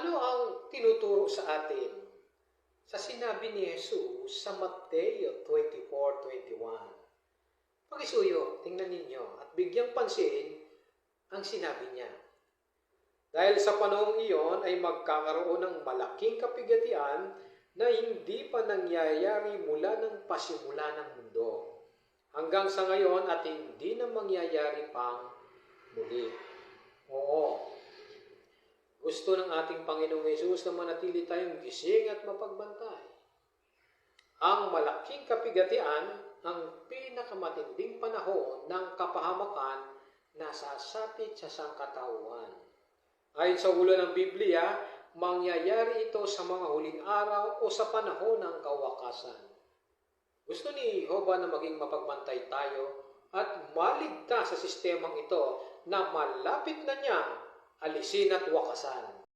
Ano ang tinuturo sa atin? Sa sinabi ni Jesus sa Mateo 24:21. Pakisuyo, tingnan ninyo at bigyang pansin ang sinabi niya. Dahil sa panahong iyon ay magkakaroon ng malaking kapigatian na hindi pa nangyayari mula ng pasimula ng mundo hanggang sa ngayon at hindi na mangyayari pang muli. Oo, gusto ng ating Panginoong Hesus na manatili tayong gising at mapagbantay. Ang malaking kapigatian, ang pinakamatinding panahon ng kapahamakan na sasapit sa sangkatauhan. Ayon sa ulo ng Biblia, mangyayari ito sa mga huling araw o sa panahon ng kawakasan. Gusto ni Jehovah na maging mapagbantay tayo at maligtas sa sistemang ito na malapit na niyang alisin at wakasan.